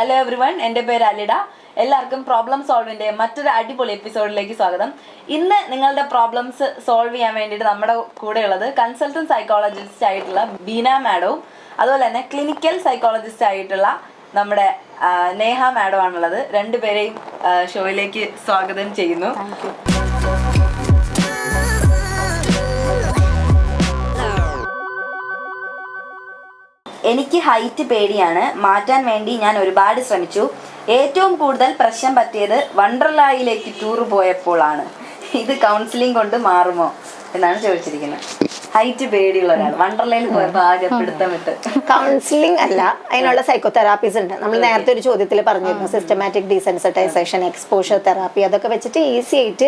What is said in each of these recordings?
Hello everyone, എൻ്റെ പേര് അലിഡ. എല്ലാവർക്കും പ്രോബ്ലം സോൾവിൻ്റെ മറ്റൊരു അടിപൊളി എപ്പിസോഡിലേക്ക് സ്വാഗതം. ഇന്ന് നിങ്ങളുടെ പ്രോബ്ലംസ് സോൾവ് ചെയ്യാൻ വേണ്ടിയിട്ട് നമ്മുടെ കൂടെയുള്ളത് കൺസൾട്ടൻറ്റ് സൈക്കോളജിസ്റ്റ് ആയിട്ടുള്ള ബീന മാഡവും അതുപോലെ തന്നെ ക്ലിനിക്കൽ സൈക്കോളജിസ്റ്റ് ആയിട്ടുള്ള നമ്മുടെ നേഹ മാഡം ആണുള്ളത്. രണ്ടുപേരെയും ഷോയിലേക്ക് സ്വാഗതം ചെയ്യുന്നു. എനിക്ക് ഹൈറ്റ് പേടിയാണ്. മാറ്റാൻ വേണ്ടി ഞാൻ ഒരുപാട് ശ്രമിച്ചു. ഏറ്റവും കൂടുതൽ പ്രശ്നം പറ്റിയത് വണ്ടർലായിലേക്ക് ടൂർ പോയപ്പോഴാണ്. ഇത് കൗൺസിലിംഗ് കൊണ്ട് മാറുമോ എന്നാണ് ചോദിച്ചിരിക്കുന്നത്. ഹൈറ്റ് പേടിയുള്ള ഒരാൾ വണ്ടർലയിൽ പോയപ്പോൾ ആകെ പിടുത്തം വിട്ട്. കൗൺസിലിംഗ് അല്ല, അതിനുള്ള സൈക്കോതെറാപ്പീസ് ഉണ്ട്. നമ്മൾ നേരത്തെ ഒരു ചോദ്യത്തിൽ പറഞ്ഞിരുന്നു, സിസ്റ്റമാറ്റിക് ഡീസെൻസിറ്റൈസേഷൻ, എക്സ്പോഷർ തെറാപ്പി, അതൊക്കെ വെച്ചിട്ട് ഈസി ആയിട്ട്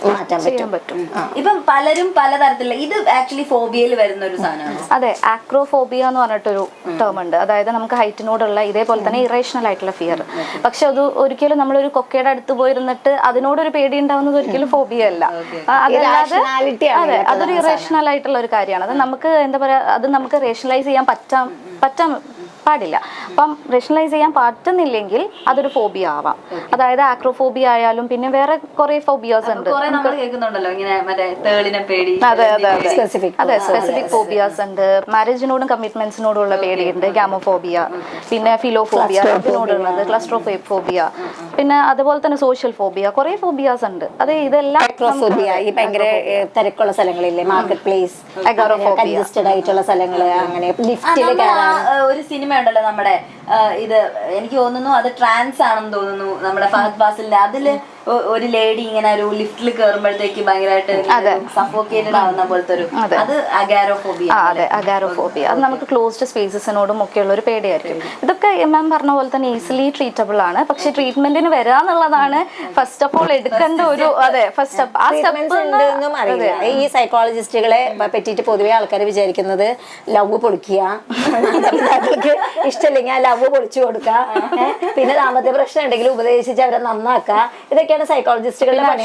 മാറ്റാൻ പറ്റും. ഇപ്പം പലരും പലതരത്തിലുള്ള, ഇത് ആക്ച്വലി ഫോബിയയിൽ വരുന്ന ഒരു സാധനമാണ്. അതെ, ആക്രോഫോബിയ എന്ന് പറഞ്ഞിട്ടൊരു ടേം ഉണ്ട്. അതായത് നമുക്ക് ഹൈറ്റിനോടുള്ള ഇതേപോലെ തന്നെ ഇറേഷണൽ ആയിട്ടുള്ള ഫിയർ. പക്ഷെ അത് ഒരിക്കലും നമ്മളൊരു കൊക്കയുടെ അടുത്ത് പോയിരുന്നിട്ട് അതിനോടൊരു പേടി ഉണ്ടാവുന്നത് ഒരിക്കലും ഫോബിയ അല്ല. അതല്ലാതെ അതെ, അതൊരു ഇറേഷണൽ ആയിട്ടുള്ള ഒരു കാര്യമാണ്. അത് നമുക്ക് എന്താ പറയാ, അത് നമുക്ക് റേഷണലൈസ് ചെയ്യാൻ പറ്റാൻ പാടില്ല. അപ്പം റേഷണലൈസ് ചെയ്യാൻ പറ്റുന്നില്ലെങ്കിൽ അതൊരു ഫോബിയ ആവാം. അതായത് ആക്രോഫോബിയ ആയാലും പിന്നെ വേറെ കുറെ ഫോബിയാസ് ഉണ്ട്. അതെ, സ്പെസിഫിക് ഫോബിയാസ് ഉണ്ട്. മാരേജിനോടും കമ്മിറ്റ്മെന്റ്സിനോടും ഉള്ള പേടിയുണ്ട്, ഗാമോഫോബിയ. പിന്നെ ഫിലോഫോബിയ, അതിനോടുള്ളത് ക്ലസ്ട്രോഫോബിയ. പിന്നെ അതുപോലെ തന്നെ സോഷ്യൽ ഫോബിയ, കുറെ ഫോബിയാസ് ഉണ്ട്. അത് ഇതെല്ലാം ഈ ഭയങ്കര തിരക്കുള്ള സ്ഥലങ്ങളില്ലേ, മാർക്കറ്റ് പ്ലേസ്, കൺജസ്റ്റഡ് ആയിട്ടുള്ള സ്ഥലങ്ങള്, അങ്ങനെ ലിഫ്റ്റില് ഒരു സിനിമ ഉണ്ടല്ലോ നമ്മുടെ, ഇത് എനിക്ക് തോന്നുന്നു അത് ട്രാൻസ് ആണെന്ന് തോന്നുന്നു, നമ്മുടെ ഫഹദ് ഫാസിലിന്റെ. അതില് ഒരു ലേഡി ഇങ്ങനെ ഒരു ലിഫ്റ്റിൽ കയറുമ്പോഴത്തേക്ക് ഭയങ്കരമായിട്ട് സഫോക്കേറ്റഡ് ആവുന്ന പോലത്തെ ഒരു, അത് അഗാരോഫോബിയ. അതെ, അഗാരോഫോബിയ. അത് നമുക്ക് ക്ലോസ്ഡ് സ്പേസസിനോടും ഒക്കെ ഉള്ള ഒരു പേടിയായിരിക്കും. ഇതൊക്കെ മാം പറഞ്ഞ പോലെ തന്നെ ഈസിലി ട്രീറ്റബിൾ ആണ്. പക്ഷെ ട്രീറ്റ്മെന്റിന് വരാന്നുള്ളതാണ് ഫസ്റ്റ് ഓഫ് ഓൾ എടുക്കേണ്ട ഒരു, അതെ, ഫസ്റ്റ് സ്റ്റെപ്പ്. ആ സ്റ്റെപ്പ് അറിയില്ല. ഈ സൈക്കോളജിസ്റ്റുകളെ പറ്റിയിട്ട് പൊതുവെ ആൾക്കാർ വിചാരിക്കുന്നത് ലവ് പൊളിക്കുക, ഇഷ്ടമില്ലെങ്കിൽ ആ ലവ് പൊളിച്ചു കൊടുക്കുക, പിന്നെ ദാമ്പത്യ പ്രശ്നം ഉണ്ടെങ്കിൽ ഉപദേശിച്ച് അവരെ നന്നാക്കുക. ഇതൊക്കെയാണ് സൈക്കോളജിസ്റ്റുകളുടെ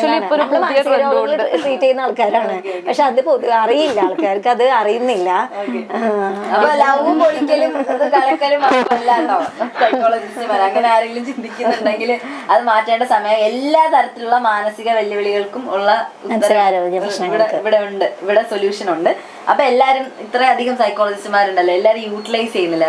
ട്രീറ്റ് ചെയ്യുന്ന ആൾക്കാരാണ്. പക്ഷെ അത് പൊതുവെ അറിയില്ല, ആൾക്കാർക്ക് അത് അറിയുന്നില്ല. ലവും പൊളിക്കലും സൈക്കോളജിസ്റ്റുമാർ അങ്ങനെ ആരെങ്കിലും ചിന്തിക്കുന്നുണ്ടെങ്കിൽ അത് മാറ്റേണ്ട സമയം. എല്ലാ തരത്തിലുള്ള മാനസിക വെല്ലുവിളികൾക്കും ഉള്ള ഇവിടെ സൊല്യൂഷൻ ഉണ്ട്. അപ്പൊ എല്ലാരും ഇത്രയധികം സൈക്കോളജിസ്റ്റുമാരുണ്ടല്ലോ, എല്ലാരും യൂട്ടിലൈസ് ചെയ്യുന്നില്ല.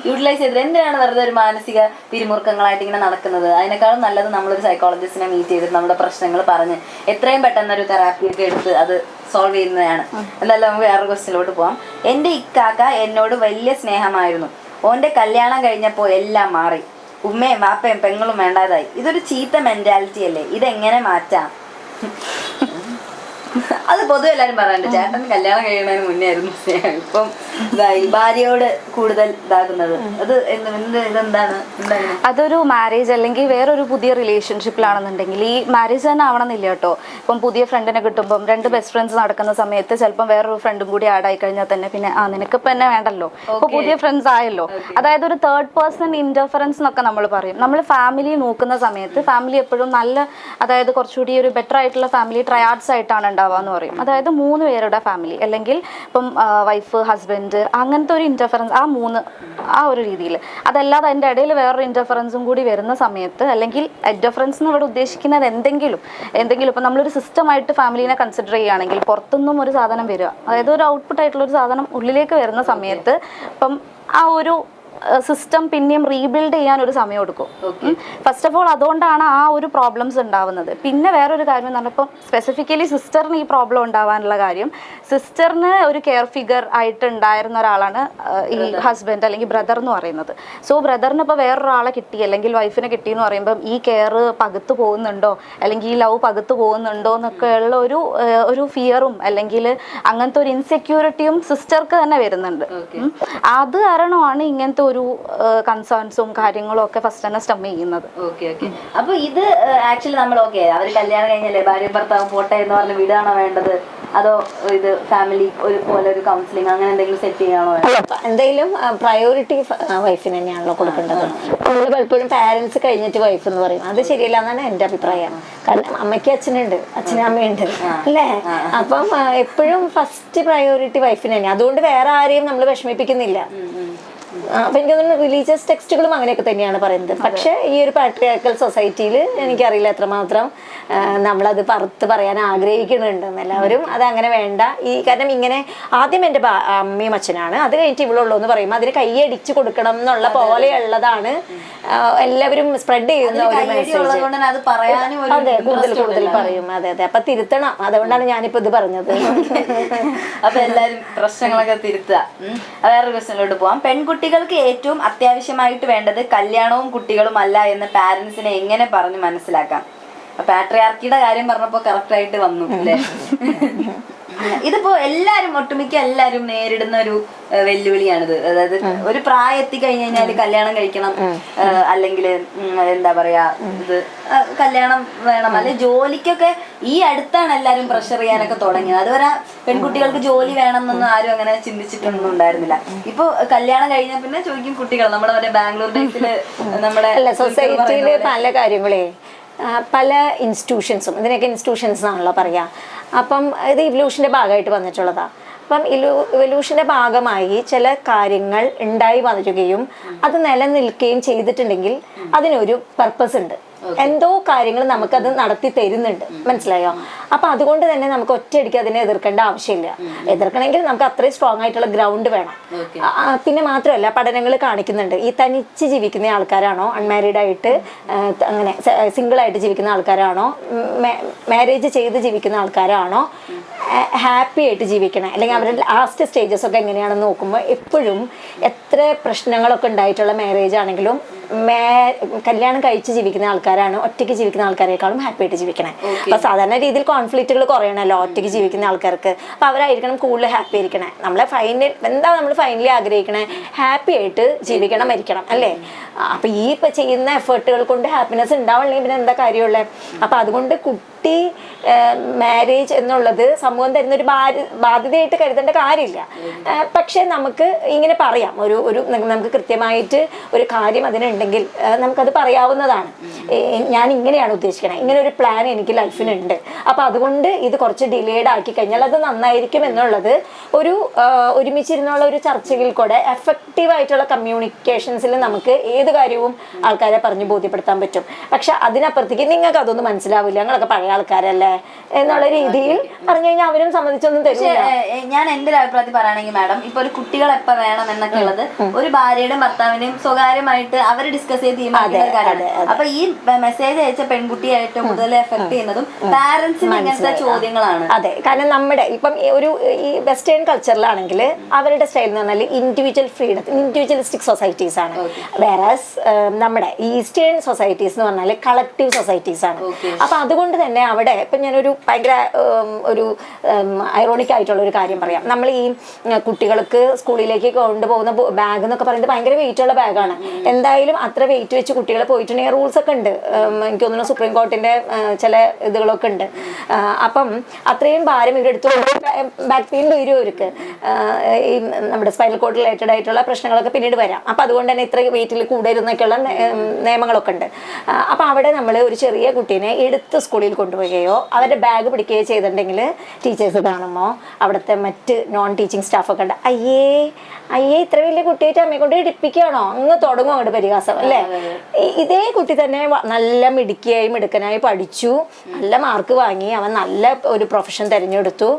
യൂട്ടിലൈസ് ചെയ്തിട്ട് എന്തിനാണ് വെറുതെ ഒരു മാനസിക പിരിമുറുക്കങ്ങളായിട്ട് ഇങ്ങനെ നടക്കുന്നത്? അതിനേക്കാളും നല്ലത് നമ്മളൊരു സൈക്കോളജിസ്റ്റിനെ മീറ്റ് ചെയ്തിട്ട് നമ്മുടെ പ്രശ്നങ്ങൾ പറഞ്ഞ് എത്രയും പെട്ടെന്ന് ഒരു തെറാപ്പിയൊക്കെ എടുത്ത് അത് സോൾവ് ചെയ്യുന്നതാണ്. എന്തായാലും നമുക്ക് വേറൊരു ക്വസ്റ്റ്യനിലോട്ട് പോവാം. എൻ്റെ ഇക്കാക്ക എന്നോട് വലിയ സ്നേഹമായിരുന്നു. ഓന്റെ കല്യാണം കഴിഞ്ഞപ്പോൾ എല്ലാം മാറി. ഉമ്മയും വാപ്പയും പെങ്ങളും വേണ്ടാതായി. ഇതൊരു ചീത്ത മെന്റാലിറ്റി അല്ലേ? ഇതെങ്ങനെ മാറ്റാം? അത് പൊതുവെ എല്ലാരും പറയാറുണ്ട്, ചേട്ടൻ കല്യാണം കഴിയുന്നതിന് മുന്നേ ആയിരുന്നു സ്നേഹം, ഇപ്പം ഇതായി ഭാര്യയോട് കൂടുതൽ ഇതാകുന്നത്. അത് ഇതെന്താണ്? അതൊരു മാരേജ് അല്ലെങ്കിൽ വേറൊരു പുതിയ റിലേഷൻഷിപ്പിലാണെന്നുണ്ടെങ്കിൽ, ഈ മാരേജ് തന്നെ ആവണമെന്നില്ല കേട്ടോ. ഇപ്പം പുതിയ ഫ്രണ്ടിനെ കിട്ടുമ്പം രണ്ട് ബെസ്റ്റ് ഫ്രണ്ട്സ് നടക്കുന്ന സമയത്ത് ചിലപ്പം വേറൊരു ഫ്രണ്ടും കൂടി ആഡ് ആയി കഴിഞ്ഞാൽ തന്നെ പിന്നെ നിനക്കിപ്പം എന്നെ വേണ്ടല്ലോ, ഇപ്പൊ പുതിയ ഫ്രണ്ട്സ് ആയല്ലോ. അതായത് ഒരു തേർഡ് പേഴ്സൺ ഇന്റർഫറൻസ് എന്നൊക്കെ നമ്മൾ പറയും. നമ്മൾ ഫാമിലി നോക്കുന്ന സമയത്ത് ഫാമിലി എപ്പോഴും നല്ല, അതായത് കുറച്ചുകൂടി ഒരു ബെറ്റർ ആയിട്ടുള്ള ഫാമിലി ട്രയാഡ്സ് ആയിട്ടാണ് ഉണ്ടാവാന്ന് പറയും. അതായത് 3 പേരുടെ ഫാമിലി, അല്ലെങ്കിൽ ഇപ്പം വൈഫ്, ഹസ്ബൻഡ്, അങ്ങനത്തെ ഒരു ഇന്റർഫറൻസ്, ആ ഒരു രീതിയിൽ. അതല്ലാതെ അതിൻ്റെ ഇടയിൽ വേറൊരു ഇന്റർഫറൻസും കൂടി വരുന്ന സമയത്ത്, അല്ലെങ്കിൽ ഇന്റർഫറൻസ് എന്ന് ഇവിടെ ഉദ്ദേശിക്കുന്നത് എന്തെങ്കിലും ഇപ്പം നമ്മളൊരു സിസ്റ്റമായിട്ട് ഫാമിലിനെ കൺസിഡർ ചെയ്യുകയാണെങ്കിൽ പുറത്തുനിന്നും ഒരു സാധനം വരിക, അതായത് ഒരു ഔട്ട്പുട്ട് ആയിട്ടുള്ള ഒരു സാധനം ഉള്ളിലേക്ക് വരുന്ന സമയത്ത് ഇപ്പം ആ ഒരു സിസ്റ്റം പിന്നെയും റീബിൽഡ് ചെയ്യാൻ ഒരു സമയം എടുക്കും. ഫസ്റ്റ് ഓഫ് ഓൾ അതുകൊണ്ടാണ് ആ ഒരു പ്രോബ്ലംസ് ഉണ്ടാവുന്നത്. പിന്നെ വേറൊരു കാര്യം എന്ന് പറഞ്ഞപ്പോൾ സ്പെസിഫിക്കലി സിസ്റ്ററിന് ഈ പ്രോബ്ലം ഉണ്ടാവാനുള്ള കാര്യം, സിസ്റ്ററിന് ഒരു കെയർ ഫിഗർ ആയിട്ട് ഉണ്ടായിരുന്ന ഒരാളാണ് ഈ ഹസ്ബൻഡ് അല്ലെങ്കിൽ ബ്രദർ എന്ന് പറയുന്നത്. സോ ബ്രദറിന് ഇപ്പോൾ വേറൊരാളെ കിട്ടി അല്ലെങ്കിൽ വൈഫിനെ കിട്ടി എന്ന് പറയുമ്പം ഈ കെയർ പകുത്തു പോകുന്നുണ്ടോ അല്ലെങ്കിൽ ഈ ലവ് പകുത്തു പോകുന്നുണ്ടോ എന്നൊക്കെ ഉള്ള ഒരു ഫിയറും അല്ലെങ്കിൽ അങ്ങനത്തെ ഒരു ഇൻസെക്യൂരിറ്റിയും സിസ്റ്റർക്ക് തന്നെ വരുന്നുണ്ട്. അത് കാരണമാണ് ഇങ്ങനത്തെ ഒരു കൺസേൺസും കാര്യങ്ങളും ഒക്കെ ഫസ്റ്റ് തന്നെ സ്റ്റം ചെയ്യുന്നത്. അപ്പൊ ഇത് ആക്ച്വലി നമ്മൾ അവർ കല്യാണം കഴിഞ്ഞല്ലേ, ഭാര്യ ഭർത്താവ് പോട്ടെ എന്ന് പറഞ്ഞ് വീടാണോ വേണ്ടത്, അതോ ഇത് ഫാമിലി പോലെ ഒരു കൗൺസിലിംഗ് അങ്ങനെ എന്തെങ്കിലും സെറ്റ് ചെയ്യാണോ? എന്തെങ്കിലും പ്രയോറിറ്റി വൈഫിന് തന്നെയാണല്ലോ കൊടുക്കേണ്ടത്. നമ്മൾ പലപ്പോഴും പാരന്റ്സ് കഴിഞ്ഞിട്ട് വൈഫ് എന്ന് പറയും, അത് ശരിയല്ല എന്നാണ് എൻ്റെ അഭിപ്രായം. കാരണം അമ്മയ്ക്ക് അച്ഛനുണ്ട്, അച്ഛനും അമ്മയുണ്ട് അല്ലേ? അപ്പം എപ്പോഴും ഫസ്റ്റ് പ്രയോറിറ്റി വൈഫിന് തന്നെ. അതുകൊണ്ട് വേറെ ആരെയും നമ്മൾ വിഷമിപ്പിക്കുന്നില്ല. അപ്പൊ എനിക്ക് തോന്നുന്നു റിലീജിയസ് ടെക്സ്റ്റുകളും അങ്ങനെയൊക്കെ തന്നെയാണ് പറയുന്നത്. പക്ഷെ ഈ ഒരു പാട്രിയാർക്കൽ സൊസൈറ്റിയിൽ എനിക്കറിയില്ല എത്രമാത്രം നമ്മളത് പുറത്ത് പറയാൻ ആഗ്രഹിക്കുന്നുണ്ടെന്ന്. എല്ലാവരും അത് അങ്ങനെ വേണ്ട. കാരണം ഇങ്ങനെ ആദ്യം എൻ്റെ അമ്മയും അച്ഛനാണ്, അത് കഴിഞ്ഞിട്ട് ഇവളുള്ളൂ എന്ന് പറയുമ്പോൾ അതിന് കൈയടിച്ചു കൊടുക്കണം എന്നുള്ള പോലെയുള്ളതാണ് എല്ലാവരും സ്പ്രെഡ് ചെയ്യുന്ന ഒരു മെസ്സേജ്. അതെ, കൂടുതൽ കൂടുതൽ പറയും. അതെ അതെ, അപ്പൊ തിരുത്തണം. അതുകൊണ്ടാണ് ഞാനിപ്പോ ഇത് പറഞ്ഞത്. അപ്പൊ എല്ലാരും പ്രശ്നങ്ങളൊക്കെ തിരുത്തുക. വേറൊരു ക്വസ്റ്റ്യനിലോട്ട് പോവാം. പെൺകുട്ടികൾക്ക് ഏറ്റവും അത്യാവശ്യമായിട്ട് വേണ്ടത് കല്യാണവും കുട്ടികളും അല്ല എന്ന് പാരന്റ്സിനെ എങ്ങനെ പറഞ്ഞു മനസ്സിലാക്കാം? പാട്രിയാർക്കിയുടെ കാര്യം പറഞ്ഞപ്പോ കറക്റ്റ് ആയിട്ട് വന്നു അല്ലേ? ഇതിപ്പോ എല്ലാരും ഒട്ടുമിക്ക എല്ലാരും നേരിടുന്ന ഒരു വെല്ലുവിളിയാണിത്. അതായത് ഒരു പ്രായം എത്തിക്കഴിഞ്ഞു കഴിഞ്ഞാല് കല്യാണം കഴിക്കണം, അല്ലെങ്കിൽ എന്താ പറയാ ഇത് കല്യാണം വേണം, അല്ലെ ജോലിക്കൊക്കെ ഈ അടുത്താണ് എല്ലാരും പ്രഷർ ചെയ്യാനൊക്കെ തുടങ്ങിയത്. അതുവരെ പെൺകുട്ടികൾക്ക് ജോലി വേണം എന്നൊന്നും ആരും അങ്ങനെ ചിന്തിച്ചിട്ടൊന്നും ഉണ്ടായിരുന്നില്ല. ഇപ്പൊ കല്യാണം കഴിഞ്ഞ പിന്നെ ചോദിക്കും കുട്ടികൾ. നമ്മുടെ മറ്റേ ബാംഗ്ലൂർ ഡേയ്സില് നമ്മുടെ സൊസൈറ്റിയില് പല കാര്യങ്ങളെ പല ഇൻസ്റ്റിറ്റ്യൂഷൻസും, ഇതിനൊക്കെ ഇൻസ്റ്റിറ്റ്യൂഷൻസ് ആണല്ലോ പറയാ. അപ്പം ഇത് ഇവല്യൂഷൻ്റെ ഭാഗമായിട്ട് വന്നിട്ടുള്ളതാണ്. അപ്പം ഇവല്യൂഷൻ്റെ ഭാഗമായി ചില കാര്യങ്ങൾ ഉണ്ടായി വരികയും അത് നിലനിൽക്കുകയും ചെയ്തിട്ടുണ്ടെങ്കിൽ അതിനൊരു പർപ്പസ് ഉണ്ട്. എന്തോ കാര്യങ്ങൾ നമുക്കത് നടത്തി തരുന്നുണ്ട്, മനസ്സിലായോ? അപ്പൊ അതുകൊണ്ട് തന്നെ നമുക്ക് ഒറ്റയടിക്ക് അതിനെ എതിർക്കേണ്ട ആവശ്യമില്ല. എതിർക്കണമെങ്കിൽ നമുക്ക് അത്രയും സ്ട്രോങ് ആയിട്ടുള്ള ഗ്രൗണ്ട് വേണം. പിന്നെ മാത്രമല്ല, പഠനങ്ങൾ കാണിക്കുന്നുണ്ട് ഈ തനിച്ച് ജീവിക്കുന്ന ആൾക്കാരാണോ, അൺമാരീഡ് ആയിട്ട് അങ്ങനെ സിംഗിൾ ആയിട്ട് ജീവിക്കുന്ന ആൾക്കാരാണോ, മാരേജ് ചെയ്ത് ജീവിക്കുന്ന ആൾക്കാരാണോ ഹാപ്പി ആയിട്ട് ജീവിക്കണേ, അല്ലെങ്കിൽ അവരുടെ ലാസ്റ്റ് സ്റ്റേജസ് ഒക്കെ എങ്ങനെയാണെന്ന് നോക്കുമ്പോൾ എപ്പോഴും എത്ര പ്രശ്നങ്ങളൊക്കെ ഉണ്ടായിട്ടുള്ള മാരേജ് ആണെങ്കിലും കല്യാണം കഴിച്ച് ജീവിക്കുന്ന ആൾക്കാരാണ് ഒറ്റയ്ക്ക് ജീവിക്കുന്ന ആൾക്കാരെക്കാളും ഹാപ്പി ആയിട്ട് ജീവിക്കണേ. അപ്പൊ സാധാരണ രീതിയിൽ കോൺഫ്ലിക്റ്റുകൾ കുറയണല്ലോ ഒറ്റയ്ക്ക് ജീവിക്കുന്ന ആൾക്കാർക്ക്. അപ്പൊ അവരായിരിക്കണം കൂടുതൽ ഹാപ്പി ആയിരിക്കണേ. നമ്മളെ നമ്മൾ ഫൈനലി ആഗ്രഹിക്കണേ ഹാപ്പി ആയിട്ട് ജീവിക്കണം, മരിക്കണം, അല്ലേ? അപ്പൊ ഈ ഇപ്പൊ ചെയ്യുന്ന എഫേർട്ടുകൾ കൊണ്ട് ഹാപ്പിനെസ് ഉണ്ടാവണമെങ്കിൽ പിന്നെ എന്താ കാര്യമുള്ളത്? അപ്പൊ അതുകൊണ്ട് കുട്ടി മാരേജ് എന്നുള്ളത് സമൂഹം തരുന്ന ഒരു ബാധ്യതയായിട്ട് കരുതേണ്ട കാര്യമില്ല. പക്ഷെ നമുക്ക് ഇങ്ങനെ പറയാം, നമുക്ക് കൃത്യമായിട്ട് ഒരു കാര്യം അതിനുണ്ടെങ്കിൽ നമുക്കത് പറയാവുന്നതാണ്. ഞാൻ ഇങ്ങനെയാണ് ഉദ്ദേശിക്കണത്, ഇങ്ങനെ ഒരു പ്ലാൻ എനിക്ക് ലൈഫിനുണ്ട്, അപ്പൊ അതുകൊണ്ട് ഇത് കുറച്ച് ഡിലേഡ് ആക്കി കഴിഞ്ഞാൽ അത് നന്നായിരിക്കും എന്നുള്ളത് ഒരുമിച്ചിരുന്നുള്ള ഒരു ചർച്ചയിൽ കൂടെ എഫക്റ്റീവ് ആയിട്ടുള്ള കമ്മ്യൂണിക്കേഷൻസിൽ നമുക്ക് ഏത് കാര്യവും ആൾക്കാരെ പറഞ്ഞ് ബോധ്യപ്പെടുത്താൻ പറ്റും. പക്ഷെ അതിനപ്പുറത്തേക്ക് നിങ്ങൾക്ക് അതൊന്നും മനസ്സിലാവില്ല, ഞങ്ങളൊക്കെ പഴയ ആൾക്കാരല്ലേ എന്നുള്ള രീതിയിൽ പറഞ്ഞു കഴിഞ്ഞാൽ അവരും സമ്മതിച്ചൊന്നും തരില്ല. ഞാൻ എന്റെ ഒരു അഭിപ്രായത്തിൽ പറയുകയാണെങ്കിൽ മാഡം, ഇപ്പൊ ഒരു കുട്ടികൾ എപ്പോ വേണം എന്നൊക്കെ ഉള്ളത് ഒരു ഭാര്യയുടെയും ഭർത്താവിനെയും സ്വകാര്യമായിട്ട് അവർ ഡിസ്കസ് ചെയ്ത് തീരുമാനിക്കുന്ന ഒരു കാര്യമാണ്. അപ്പൊ ഈ മെസ്സേജ് അയച്ച പെൺകുട്ടിയായിട്ട് കൂടുതൽ എഫക്ട് ചെയ്യുന്നതും പാരന്റ്സിന് ഇങ്ങനത്തെ ചോദ്യങ്ങളാണ്. അതെ, കാരണം നമ്മുടെ ഇപ്പം ഈ വെസ്റ്റേൺ കൾച്ചറിലാണെങ്കിൽ അവരുടെ സ്റ്റൈൽ എന്ന് പറഞ്ഞാൽ ഇൻഡിവിജ്വൽ ഫ്രീഡം, ഇൻഡിവിജ്വലിസ്റ്റിക് സൊസൈറ്റീസ് ആണ്. വേറാസ് നമ്മുടെ ഈസ്റ്റേൺ സൊസൈറ്റീസ് എന്ന് പറഞ്ഞാൽ കളക്റ്റീവ് സൊസൈറ്റീസ് ആണ്. അപ്പൊ അതുകൊണ്ട് തന്നെ അവിടെ ഇപ്പം ഞാനൊരു ഭയങ്കര ഒരു ഐറോണിക് ആയിട്ടുള്ള ഒരു കാര്യം പറയാം. നമ്മൾ ഈ കുട്ടികൾക്ക് സ്കൂളിലേക്ക് കൊണ്ടുപോകുന്ന ബാഗ് എന്നൊക്കെ പറയുന്നത് ഭയങ്കര വെയിറ്റ് ഉള്ള ബാഗാണ്. എന്തായാലും അത്ര വെയിറ്റ് വെച്ച് കുട്ടികൾ പോയിട്ടുണ്ടെങ്കിൽ റൂൾസ് ഒക്കെ ഉണ്ട്. എനിക്ക് തോന്നുന്നു സുപ്രീം കോർട്ടിന്റെ ചില ഇതുകളൊക്കെ ഉണ്ട്. അപ്പം അത്രയും ഭാരം ഇവരെടുത്ത് ബാക്ക് പെയിൻ വരും അവർക്ക്. ഈ നമ്മുടെ സ്പൈനൽ കോഡ് റിലേറ്റഡ് ആയിട്ടുള്ള പ്രശ്നങ്ങളൊക്കെ പിന്നീട് വരാം. അപ്പം അതുകൊണ്ട് തന്നെ ഇത്ര വെയിറ്റിൽ കൂടരുന്നൊക്കെയുള്ള നിയമങ്ങളൊക്കെ ഉണ്ട്. അപ്പം അവിടെ നമ്മൾ ഒരു ചെറിയ കുട്ടീനെ എടുത്ത് സ്കൂളിൽ കൊണ്ടുപോവുകയോ അവരുടെ ബാഗ് പിടിക്കുകയോ ചെയ്തിട്ടുണ്ടെങ്കിൽ ടീച്ചേഴ്സ് കാണുമ്പോൾ അവിടുത്തെ മറ്റ് നോൺ ടീച്ചിങ് സ്റ്റാഫൊക്കെ ഉണ്ട്, അയ്യേ ഇത്ര വലിയ കുട്ടിയായിട്ട് അമ്മയെ കൊണ്ട് ഇടിപ്പിക്കുകയാണോ, അങ്ങ് തുടങ്ങും അങ്ങോട്ട് പരിഹാസം, അല്ലേ? ഇതേ കുട്ടി തന്നെ നല്ല മിടുക്കനായി പഠിച്ചു, നല്ല മാർക്ക് വാങ്ങി, അവൻ നല്ല ഒരു പ്രൊഫഷൻ തിരഞ്ഞെടുത്തു,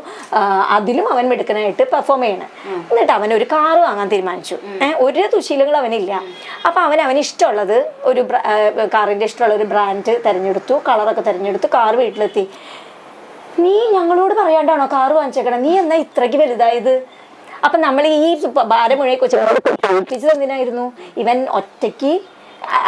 അതിലും അവൻ മിടുക്കനായിട്ട് പെർഫോം ചെയ്യണം. എന്നിട്ട് അവൻ ഒരു കാറ് വാങ്ങാൻ തീരുമാനിച്ചു. ഒരു ദുശീലങ്ങൾ അവനില്ല. അപ്പൊ അവന് ഇഷ്ടമുള്ളത് ഒരു കാറിന്റെ ഇഷ്ടമുള്ള ഒരു ബ്രാൻഡ് തിരഞ്ഞെടുത്തു, കളറൊക്കെ തിരഞ്ഞെടുത്തു, കാർ വീട്ടിലെത്തി. നീ ഞങ്ങളോട് പറയാണ്ടാണോ കാറ് വാങ്ങിച്ചേക്കണം, നീ എന്നാ ഇത്രയ്ക്ക് വലുതായത്? അപ്പൊ നമ്മൾ ഈ ഭാരം മുഴുവൻ കൊച്ചുങ്ങളോട് ചോദിച്ചത് എന്തിനായിരുന്നു? ഇവൻ ഒറ്റയ്ക്ക്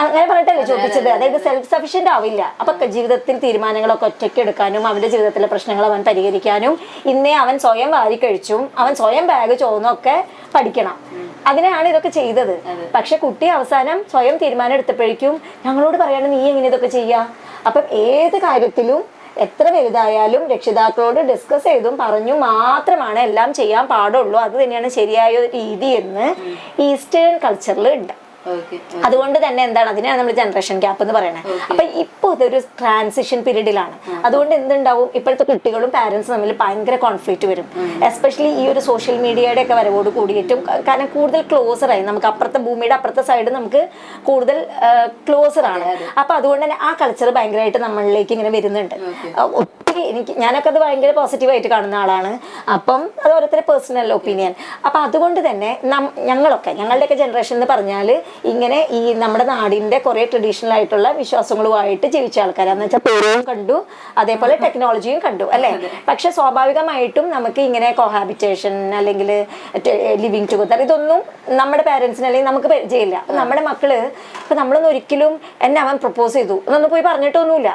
അങ്ങനെ പറഞ്ഞിട്ടല്ലേ ചോദിച്ചത്. അതായത് സെൽഫ് സഫിഷ്യന്റ് ആവില്ല. അപ്പൊ ജീവിതത്തിൽ തീരുമാനങ്ങളൊക്കെ ഒറ്റയ്ക്ക് എടുക്കാനും അവന്റെ ജീവിതത്തിലെ പ്രശ്നങ്ങൾ അവൻ പരിഹരിക്കാനും ഇന്നേ അവൻ സ്വയം വാരിക്കഴിച്ചും അവൻ സ്വയം ബാഗ് ചോന്നൊക്കെ പഠിക്കണം. അതിനാണ് ഇതൊക്കെ ചെയ്തത്. പക്ഷെ കുട്ടി അവസാനം സ്വയം തീരുമാനം എടുത്തപ്പോഴേക്കും ഞങ്ങളോട് പറയാണ്ട് നീ എങ്ങനെ ഇതൊക്കെ ചെയ്യാ? അപ്പം ഏത് കാര്യത്തിലും എത്ര വലുതായാലും രക്ഷിതാക്കളോട് ഡിസ്കസ് ചെയ്തും പറഞ്ഞു മാത്രമാണ് എല്ലാം ചെയ്യാൻ പാടുള്ളൂ. അത് തന്നെയാണ് ശരിയായ രീതി എന്ന് ഈസ്റ്റേൺ കൾച്ചറിൽ ഉണ്ട്. ഓക്കെ. അതുകൊണ്ട് തന്നെ എന്താണ്, അതിനെയാണ് നമ്മൾ ജനറേഷൻ ഗ്യാപ്പ് എന്ന് പറയുന്നത്. അപ്പൊ ഇപ്പൊ ഇതൊരു ട്രാൻസിഷൻ പീരീഡിലാണ്. അതുകൊണ്ട് എന്തുണ്ടാവും, ഇപ്പോഴത്തെ കുട്ടികളും പാരന്റ്സ് തമ്മിൽ ഭയങ്കര കോൺഫ്ലിക്റ്റ് വരും. എസ്പെഷ്യലി ഈ ഒരു സോഷ്യൽ മീഡിയയുടെ ഒക്കെ വരവോട് കൂടിയിട്ടും, കാരണം കൂടുതൽ ക്ലോസറായി, നമുക്ക് അപ്പുറത്തെ ഭൂമിയുടെ അപ്പുറത്തെ സൈഡ് നമുക്ക് കൂടുതൽ ക്ലോസർ ആണ്. അപ്പൊ അതുകൊണ്ട് തന്നെ ആ കൾച്ചർ ഭയങ്കരമായിട്ട് നമ്മളിലേക്ക് ഇങ്ങനെ വരുന്നുണ്ട്. ഒത്തിരി ഞാനൊക്കെ അത് ഭയങ്കര പോസിറ്റീവായിട്ട് കാണുന്ന ആളാണ്. അപ്പം അത് ഓരോരുത്തരുടെ പേഴ്സണൽ ഒപ്പീനിയൻ. അപ്പൊ അതുകൊണ്ട് തന്നെ ഞങ്ങളുടെയൊക്കെ ജനറേഷൻ എന്ന് പറഞ്ഞാൽ ഇങ്ങനെ ഈ നമ്മുടെ നാടിന്റെ കുറെ ട്രഡീഷണൽ ആയിട്ടുള്ള വിശ്വാസങ്ങളുമായിട്ട് ജീവിച്ച ആൾക്കാരാന്ന് വെച്ചാൽ പേരും കണ്ടു, അതേപോലെ ടെക്നോളജിയും കണ്ടു അല്ലെ. പക്ഷെ സ്വാഭാവികമായിട്ടും നമുക്ക് ഇങ്ങനെ കോഹാബിറ്റേഷൻ അല്ലെങ്കിൽ ലിവിങ് ടുഗദർ ഇതൊന്നും നമ്മുടെ പാരന്റ്സിന് അല്ലെങ്കിൽ നമുക്ക് പരിചയമില്ല. അപ്പൊ നമ്മുടെ മക്കള് ഇപ്പൊ നമ്മളൊന്നും ഒരിക്കലും എന്നെ അവൻ പ്രപ്പോസ് ചെയ്തു എന്നൊന്നും പോയി പറഞ്ഞിട്ടൊന്നുമില്ല.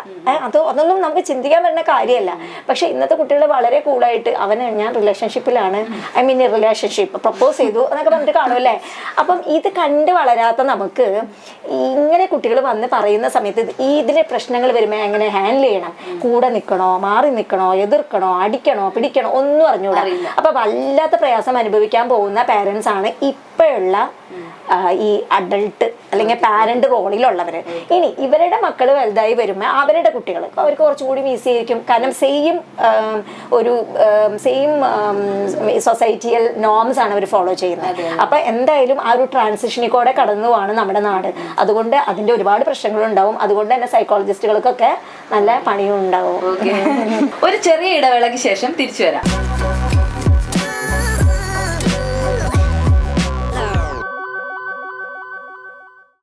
അതൊന്നും നമുക്ക് ചിന്തിക്കാൻ പറ്റുന്ന കാര്യമല്ല. പക്ഷെ ഇന്നത്തെ കുട്ടികൾ വളരെ കൂളായിട്ട് ഞാൻ റിലേഷൻഷിപ്പിലാണ്, ഐ മീൻ റിലേഷൻഷിപ്പ് പ്രപ്പോസ് ചെയ്തു എന്നൊക്കെ പറഞ്ഞിട്ട് കാണുമല്ലേ. അപ്പം ഇത് കണ്ട് വളരാത്ത നമുക്ക് ഇങ്ങനെ കുട്ടികൾ വന്ന് പറയുന്ന സമയത്ത് ഇതിലെ പ്രശ്നങ്ങൾ വരുമ്പോൾ എങ്ങനെ ഹാൻഡിൽ ചെയ്യണം, കൂടെ നിൽക്കണോ, മാറി നിൽക്കണോ, എതിർക്കണോ, അടിക്കണോ, പിടിക്കണോ ഒന്നും അറിഞ്ഞൂടാ. അപ്പൊ വല്ലാത്ത പ്രയാസം അനുഭവിക്കാൻ പോകുന്ന പാരന്റ്സ് ആണ് ഇപ്പോഴുള്ള ഈ അഡൾട്ട് അല്ലെങ്കിൽ പാരന്റ് റോളിലുള്ളവര്. ഇനി ഇവരുടെ മക്കൾ വലുതായി വരുമ്പോൾ അവരുടെ കുട്ടികൾ അവർക്ക് കുറച്ചുകൂടി മിസ് ചെയ്യിക്കും. കാരണം സെയിം സൊസൈറ്റിയൽ നോംസ് ആണ് അവർ ഫോളോ ചെയ്യുന്നത്. അപ്പൊ എന്തായാലും ആ ഒരു ട്രാൻസിഷനിൽ കൂടെ കടന്നു പോവാണ് നമ്മുടെ നാട്. അതുകൊണ്ട് അതിന്റെ ഒരുപാട് പ്രശ്നങ്ങളുണ്ടാവും. അതുകൊണ്ട് തന്നെ സൈക്കോളജിസ്റ്റുകൾക്കൊക്കെ നല്ല പണിയും ഉണ്ടാവും. ഒരു ചെറിയ ഇടവേളയ്ക്ക് ശേഷം തിരിച്ചു വരാം.